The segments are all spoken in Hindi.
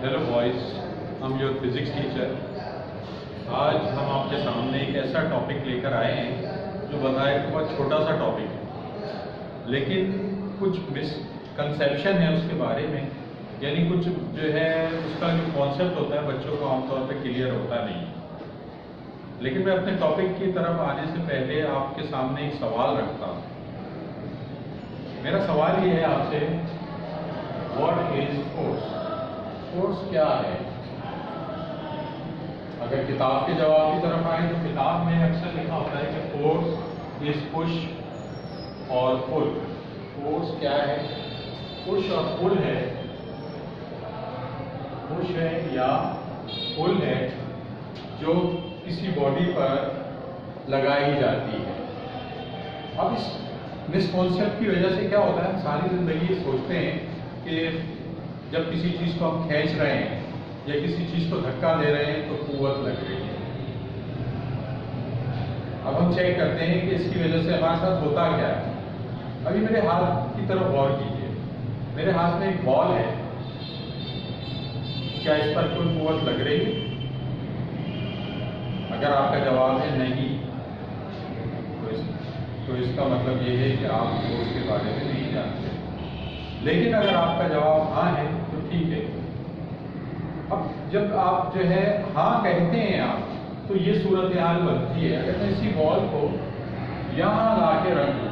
हेलो बॉयज़, हम योर फिज़िक्स टीचर। आज हम आपके सामने एक ऐसा टॉपिक लेकर आए हैं जो बताए तो बहुत छोटा सा टॉपिक है, लेकिन कुछ मिसकंसेप्शन है उसके बारे में। यानी कुछ जो है उसका जो कॉन्सेप्ट होता है बच्चों को आमतौर पर क्लियर होता नहीं है। लेकिन मैं अपने टॉपिक की तरफ आने से पहले आपके सामने एक सवाल रखता हूँ। मेरा सवाल ये है आपसे, व्हाट इज फोर्स? फोर्स क्या है? अगर किताब के जवाब की तरफ आए तो किताब में अक्सर लिखा होता है कि force is push or pull. Force क्या है? पुश और पुल है। पुश है या पुल है जो किसी बॉडी पर लगाई जाती है। अब इस मिसकॉन्सेप्ट की वजह से क्या होता है, सारी जिंदगी सोचते हैं कि जब किसी चीज़ को हम खींच रहे हैं या किसी चीज़ को धक्का दे रहे हैं तो कुव्वत लग रही है। अब हम चेक करते हैं कि इसकी वजह से हमारे साथ होता क्या है। अभी मेरे हाथ की तरफ गौर कीजिए। मेरे हाथ में एक बॉल है, क्या इस पर कोई कुव्वत लग रही है? अगर आपका जवाब है नहीं तो इसका मतलब ये है कि आप फोर्स के बारे में नहीं जानते। लेकिन अगर आपका जवाब हाँ है तो ठीक है। अब जब आप जो है हाँ कहते हैं आप, तो ये सूरत हाल बनती है। अगर मैं इसी बॉल को यहाँ ला के रख दूँ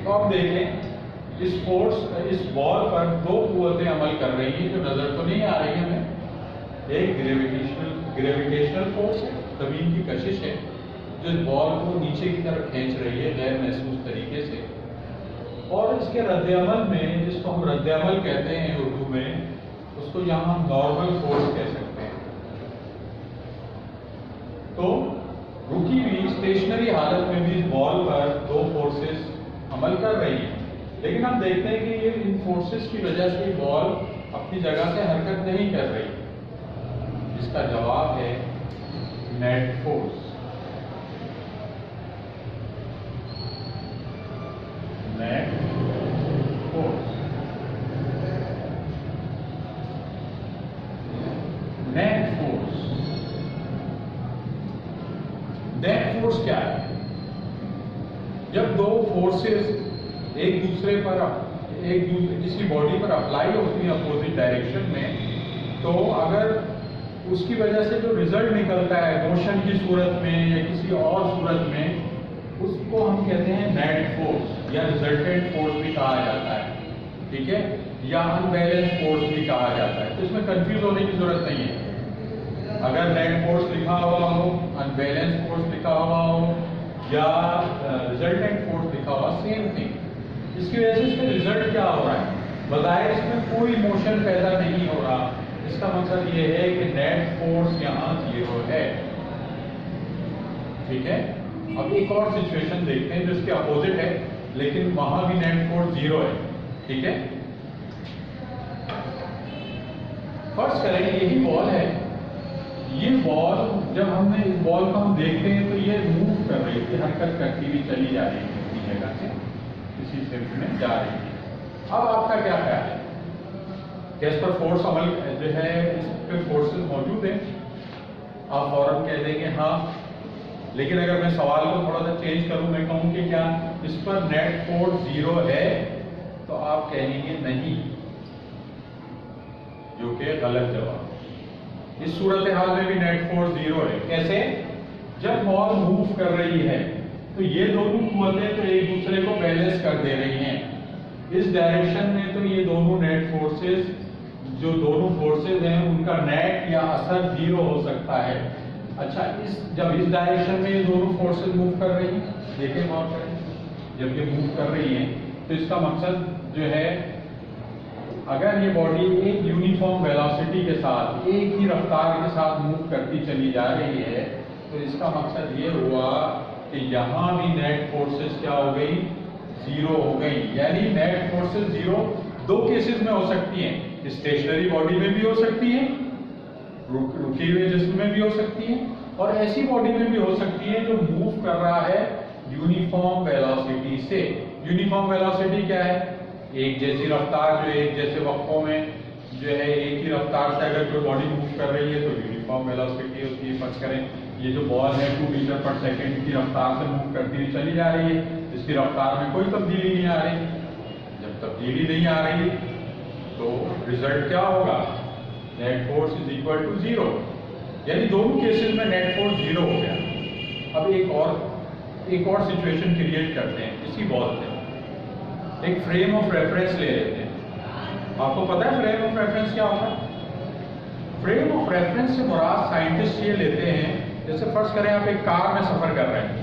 तो आप देखें इस बॉल पर दो कुव्वतें अमल कर रही हैं जो नजर तो नहीं आ रही है हमें। एक ग्रेविटेशनल फोर्स है, जमीन की कशिश है जो इस बॉल को नीचे की तरफ खींच रही है गैर महसूस तरीके से। और इसके रद्द-ए-अमल में, जिसको हम रद्द-ए-अमल कहते हैं उर्दू में, उसको यहाँ हम नॉर्मल फोर्स कह सकते हैं। तो रुकी हुई स्टेशनरी हालत में भी इस बॉल पर दो फोर्सेस अमल कर रही हैं, लेकिन हम देखते हैं कि ये इन फोर्सेस की वजह से बॉल अपनी जगह से हरकत नहीं कर रही। इसका जवाब है net force. Net force. Net force. Net force क्या है? जब दो फोर्सेस किसी बॉडी पर अप्लाई होती है अपोजिट डायरेक्शन में, तो अगर उसकी वजह से जो रिजल्ट निकलता है मोशन की सूरत में या किसी और सूरत में, उसको हम कहते हैं नेट फोर्स या रिजल्टेंट फोर्स भी कहा जाता है। ठीक है, या अनबैलेंस फोर्स भी कहा जाता है। तो इसमें कंफ्यूज होने की जरूरत नहीं है। अगर नेट फोर्स लिखा हुआ हो, अनबैलेंस फोर्स लिखा हुआ हो या रिजल्टेंट फोर्स लिखा हुआ, सेम थिंग। इसकी वजह से इसमें रिजल्ट क्या हो रहा है? बताए इसमें कोई मोशन पैदा नहीं हो रहा। इसका मतलब ये है कि नेट फोर्स यहाँ 0 है। ठीक है, अब एक और सिचुएशन देखते हैं जो इसके अपोजिट है, लेकिन वहां भी नेट फोर्स 0 है। ठीक है, फर्ज करें यही बॉल है। ये बॉल, जब हमने इस बॉल को हम देखते हैं तो ये मूव कर रही थी, हरकत करती हुई चली जा रही थी अपनी जगह से, किसी शिफ्ट में जा रही थी। अब आपका क्या ख्याल है? क्या इस पर फोर्स अमल जो है, इस पे फोर्सेस मौजूद है? आप फौरन कह देंगे हाँ। लेकिन अगर मैं सवाल को थोड़ा सा चेंज करूं, मैं कहूं कि क्या इस पर नेट फोर्स 0 है, तो आप कहेंगे नहीं, जो कि गलत जवाब। इस सूरत हाल में भी नेट फोर्स 0 है। कैसे? जब बॉल मूव कर रही है तो ये दोनों कुव्वतें तो एक दूसरे को बैलेंस कर दे रही हैं। इस डायरेक्शन में तो ये दोनों नेट फोर्सेस, जो दोनों फोर्सेस हैं, उनका नेट या असर 0 हो सकता है। अच्छा, जब इस डायरेक्शन में ये दोनों फोर्सेस मूव कर रही हैं, देखें गौर करें, जब ये मूव कर रही हैं तो इसका मकसद जो है, अगर ये बॉडी एक यूनिफॉर्म वेलोसिटी के साथ, एक ही रफ्तार के साथ मूव करती चली जा रही है, तो इसका मकसद ये हुआ कि यहाँ भी नेट फोर्सेस क्या हो गई? 0 हो गई। यानी नेट फोर्सेस 0 दो केसेस में हो सकती हैं। स्टेशनरी बॉडी में भी हो सकती है, रुके हुए जिस्म में भी हो सकती है, और ऐसी बॉडी में भी हो सकती है जो मूव कर रहा है यूनिफॉर्म वेलोसिटी से। यूनिफॉर्म वेलोसिटी क्या है? एक जैसी रफ्तार जो एक जैसे वक्फों में जो है एक ही रफ्तार से अगर कोई बॉडी मूव कर रही है तो यूनिफॉर्म वेलोसिटी होती है। फर्स्ट करें ये जो बॉल है 2 मीटर पर सेकेंड की रफ्तार से मूव करती हुई चली जा रही है, इसकी रफ्तार में कोई तब्दीली नहीं आ रही। जब तब्दीली नहीं आ रही तो रिजल्ट क्या होगा? Net force is equal to 0, यानी दोनों केसेस में नेट फोर्स 0 हो गया। अब एक और सिचुएशन क्रिएट करते हैं इसी बॉल से। एक फ्रेम ऑफ रेफरेंस ले लेते हैं। आपको पता है फ्रेम ऑफ रेफरेंस क्या होता है? फ्रेम ऑफ रेफरेंस से मुराद साइंटिस्ट ये लेते हैं, जैसे फर्स्ट करें आप एक कार में सफर कर रहे हैं,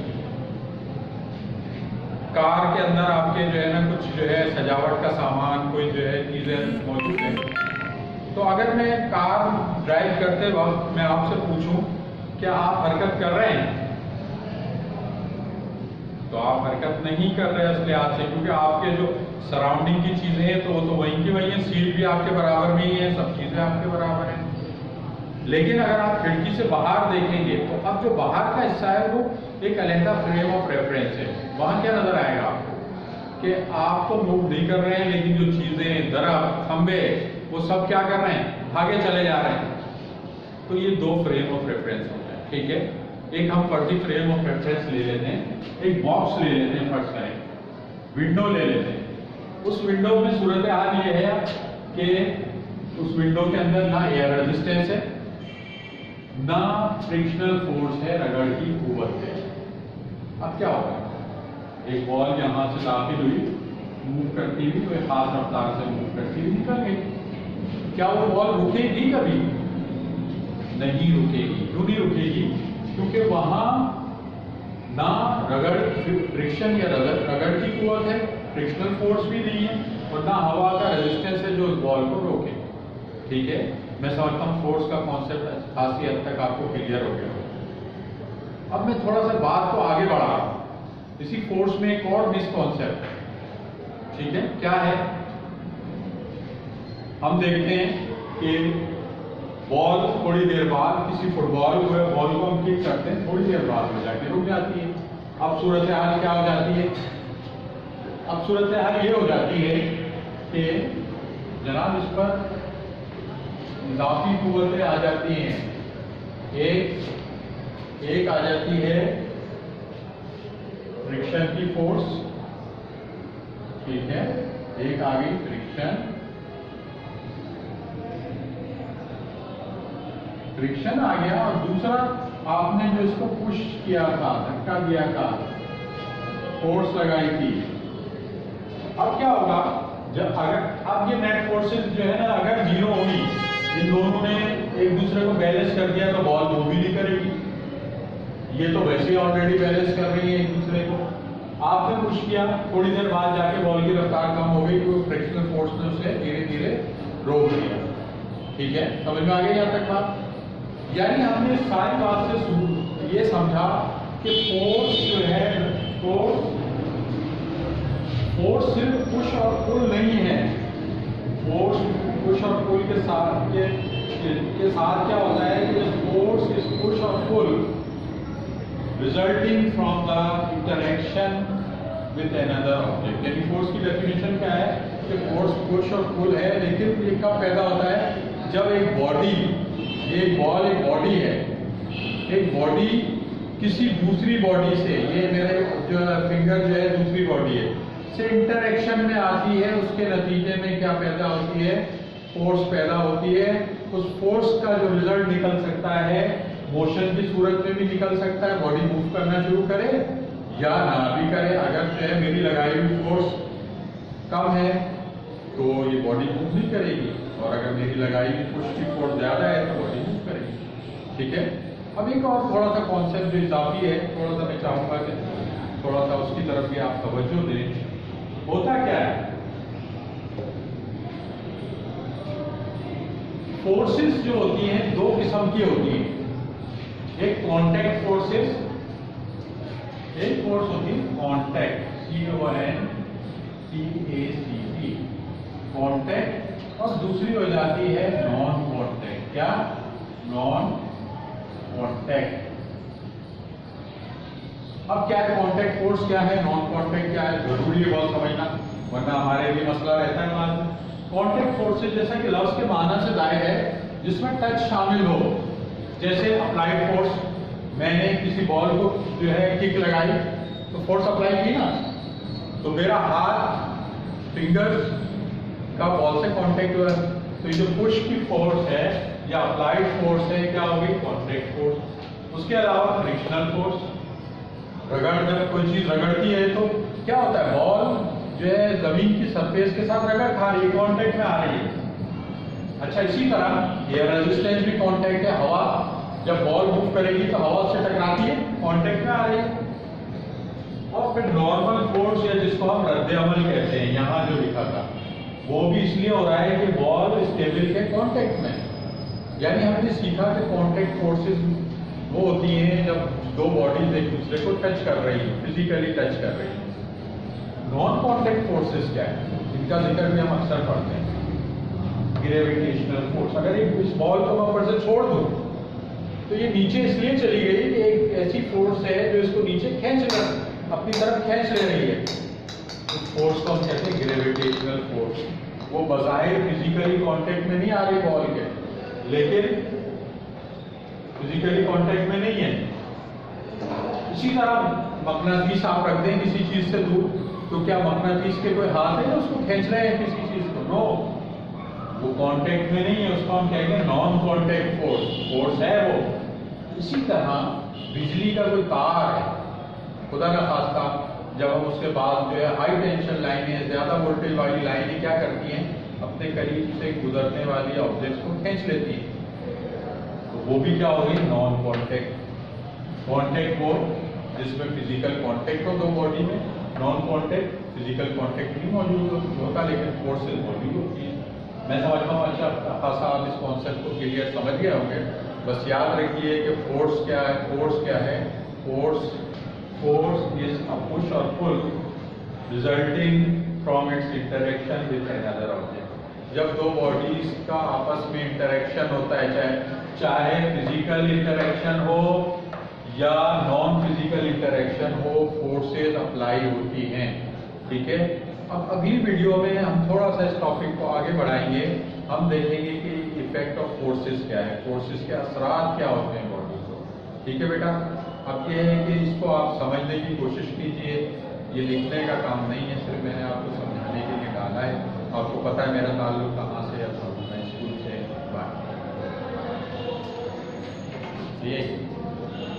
कार के अंदर आपके जो है ना कुछ जो है सजावट का सामान, कोई जो है चीजें मौजूद है। तो अगर मैं कार ड्राइव करते वक्त मैं आपसे पूछूं क्या आप हरकत कर रहे हैं, तो आप हरकत नहीं कर रहे हैं इसलिए आज से, क्योंकि आपके जो सराउंडिंग की चीजें हैं तो वो तो वहीं की वहीं है, सीट भी आपके बराबर में ही है, सब चीजें आपके बराबर हैं। लेकिन अगर आप खिड़की से बाहर देखेंगे तो अब जो बाहर का हिस्सा है वो एक अलहदा फ्रेम ऑफ रेफरेंस है। वहां क्या नजर आएगा आपको कि आप तो मूव नहीं कर रहे हैं, लेकिन जो चीजें, दरख्त, खंबे, वो सब क्या कर रहे हैं? भागे चले जा रहे हैं। तो ये दो फ्रेम ऑफ रेफरेंस होते हैं, ठीक है। एक हम फर्जी फ्रेम ऑफ रेफरेंस ले लेते हैं, एक बॉक्स ले लेते हैं, फर्स्ट करें विंडो ले लेते हैं। उस विंडो में सूरत हाल ये है कि उस विंडो के अंदर ना एयर रेजिस्टेंस है, ना फ्रिक्शनल फोर्स है, रगड़ की कुव्वत है। अब क्या होगा? एक बॉल यहां से दाखिल हुई, मूव करती हुई, तो एक खास रफ्तार से मूव करती हुई निकल गई। क्या वो बॉल रुकेगी? कभी नहीं रुकेगी। क्यों नहीं रुकेगी? क्योंकि वहां ना रगड़, फ्रिक्शन या रगड़ की कुव्वत है, फ्रिक्शनल फोर्स भी नहीं है, और ना हवा का रेजिस्टेंस है जो उस बॉल को रोके। ठीक है, मैं समझता हूँ फोर्स का कॉन्सेप्ट खासी हद तक आपको क्लियर हो गया। अब मैं थोड़ा सा बात को आगे बढ़ा रहा हूं। इसी फोर्स में एक और मिस कॉन्सेप्ट, ठीक है, क्या है? हम देखते हैं कि बॉल थोड़ी देर बाद, किसी फुटबॉल को या बॉल को हम किक करते हैं, थोड़ी देर बाद में जाके रुक जाती है। अब सूरत हाल क्या हो जाती है? अब सूरत हाल ये हो जाती है कि जनाब इस पर इजाफी कुव्वतें आ जाती हैं। एक आ जाती है फ्रिक्शन की फोर्स, ठीक है, एक आ गई फ्रिक्शन आ गया, और दूसरा आपने जो इसको पुश किया था, धक्का दिया था, फोर्स लगाई थी। अब क्या होगा? जब अगर अब ये नेट फोर्सेस जो है ना अगर 0 होगी, इन दोनों ने एक दूसरे को बैलेंस कर दिया तो बॉल मूव भी नहीं करेगी। ये तो वैसे ही ऑलरेडी बैलेंस कर रही है एक दूसरे को। आपने पुश किया, थोड़ी देर बाद जाके बॉल की रफ्तार कम हो गई, तो फ्रिक्शनल फोर्स ने उसे धीरे धीरे रोक दिया। ठीक है, समझ में आ गई यहाँ तक बात? यानी हमने सारी बात से ये समझा कि फोर्स जो है, फोर्स सिर्फ पुश और पुल नहीं है। फोर्स पुश और पुल के साथ क्या होता है कि force is push or pull resulting from the interaction with another object. यानी फोर्स की डेफिनेशन क्या है कि फोर्स पुश और पुल है, लेकिन ये कब पैदा होता है? जब एक बॉडी, एक बॉल एक बॉडी है, एक बॉडी किसी दूसरी बॉडी से, ये मेरे जो फिंगर जो है दूसरी बॉडी है, से इंटरेक्शन में आती है। उसके नतीजे में क्या पैदा होती है? फोर्स पैदा होती है। उस फोर्स का जो रिजल्ट निकल सकता है, मोशन की सूरत में भी निकल सकता है, बॉडी मूव करना शुरू करे या ना भी करे। अगर जो है मेरी लगाई हुई फोर्स कम है तो ये बॉडी मूव नहीं करेगी, और अगर मेरी लगाई हुई पुश की फोर्स ज्यादा है तो बॉडी मूव करेगी। ठीक है, अब एक और थोड़ा सा कॉन्सेप्ट जो इजाफी है, थोड़ा सा मैं चाहूंगा कि थोड़ा सा उसकी तरफ भी आप तवज्जो दें। होता क्या है? फोर्सेस जो होती हैं दो किस्म की होती हैं। एक कॉन्टैक्ट फोर्सेस, एक फोर्स होती है कॉन्टैक्ट, CONTACT, कॉन्टैक्ट, और दूसरी हो जाती है नॉन कॉन्टैक्ट। क्या? Non contact. अब क्या है कॉन्टैक्ट फोर्स, क्या है नॉन कॉन्टैक्ट क्या है? जरूरी है बहुत समझना, वरना हमारे लिए मसला रहता है बाद में। कॉन्टेक्ट फोर्सेस जैसा कि लफ्ज के माना से जाहिर है जिसमें टच शामिल हो, जैसे अप्लाइड फोर्स, मैंने किसी बॉल को जो है किक लगाई तो फोर्स अप्लाई की ना, तो मेरा हाथ फिंगर्स का बॉल से कांटेक्ट हुआ, तो ये जो पुश की फोर्स है या अप्लाइड फोर्स है क्या होगी, कॉन्टेक्ट फोर्स। उसके अलावा फ्रिक्शनल फोर्स, जब कोई चीज रगड़ती है तो क्या होता है, बॉल जो है जमीन की सरफेस के साथ रगड़ खा रही है, कांटेक्ट में आ रही है। अच्छा, इसी तरह एयर रेजिस्टेंस भी कांटेक्ट है, हवा जब बॉल मूव करेगी तो हवा से टकराती है, कांटेक्ट में आ रही है। और फिर नॉर्मल फोर्स या जिसको हम रद्द अमल कहते हैं, यहाँ जो लिखा था वो भी इसलिए हो रहा है कि बॉल स्टेबल के कांटेक्ट में, यानी हमने सीखा कि कांटेक्ट फोर्सेस वो होती हैं जब दो बॉडीज एक दूसरे को टच कर रही है, फिजिकली टच कर रही है। नॉन कांटेक्ट फोर्सेस क्या है, इनका जिक्र भी हम अक्सर पढ़ते हैं। ग्रेविटेशनल फोर्स, अगर इस बॉल को मैं ऊपर से छोड़ दूं तो ये नीचे इसलिए चली गई कि एक ऐसी फोर्स है जो इसको नीचे अपनी तरफ खींच ले रही है। उस फोर्स को हम कहते हैं ग्रेविटेशनल फोर्स। वो बज़ाहिर फिजिकली कांटेक्ट में नहीं आ रही बॉल के, लेकिन फिजिकली कांटेक्ट में नहीं है। इसी तरह मकनातीस आप रख दें किसी चीज से दूर, तो क्या मकनातीस के कोई हाथ है जो उसको खींच रहे हैं किसी चीज को? नो, वो कांटेक्ट में नहीं है, उसको हम कहेंगे नॉन कांटेक्ट फोर्स, फोर्स है वो। इसी तरह बिजली का कोई तार है, खुदा का खास्ता जब हम उसके बाद जो है हाई टेंशन लाइनें, ज्यादा वोल्टेज वाली लाइनें क्या करती हैं, अपने करीब से गुजरने वाली ऑब्जेक्ट्स को खींच लेती हैं, तो वो भी क्या होगी, नॉन कांटेक्ट। कांटेक्ट वो जिसमें फिजिकल कांटेक्ट हो दो बॉडी में, नॉन कांटेक्ट फिजिकल कांटेक्ट नहीं मौजूद होता लेकिन फोर्सेस मौजूद होती हैं। मैं समझता हूँ अच्छा खासा आप इस कॉन्सेप्ट को क्लियर समझ गए होंगे। बस याद रखिए कि फोर्स क्या है, फोर्स क्या है, force is a push or pull resulting from its interaction with another object। जब दो बॉडीज का आपस में इंटरेक्शन होता है, चाहे फिजिकल इंटरेक्शन हो या नॉन फिजिकल इंटरेक्शन हो, फोर्सेस अप्लाई होती हैं। ठीक है, अब अगली वीडियो में हम थोड़ा सा इस टॉपिक को आगे बढ़ाएंगे। हम देखेंगे कि इफेक्ट ऑफ फोर्सेस क्या है, फोर्सेस के असरात क्या होते हैं बॉडी को। ठीक है बेटा, अब ये है कि इसको आप समझने की कोशिश कीजिए, ये लिखने का काम नहीं है, सिर्फ मैंने आपको समझाने के लिए डाला है। आपको पता है मेरा ताल्लुक कहाँ से है, स्कूल से बात। ये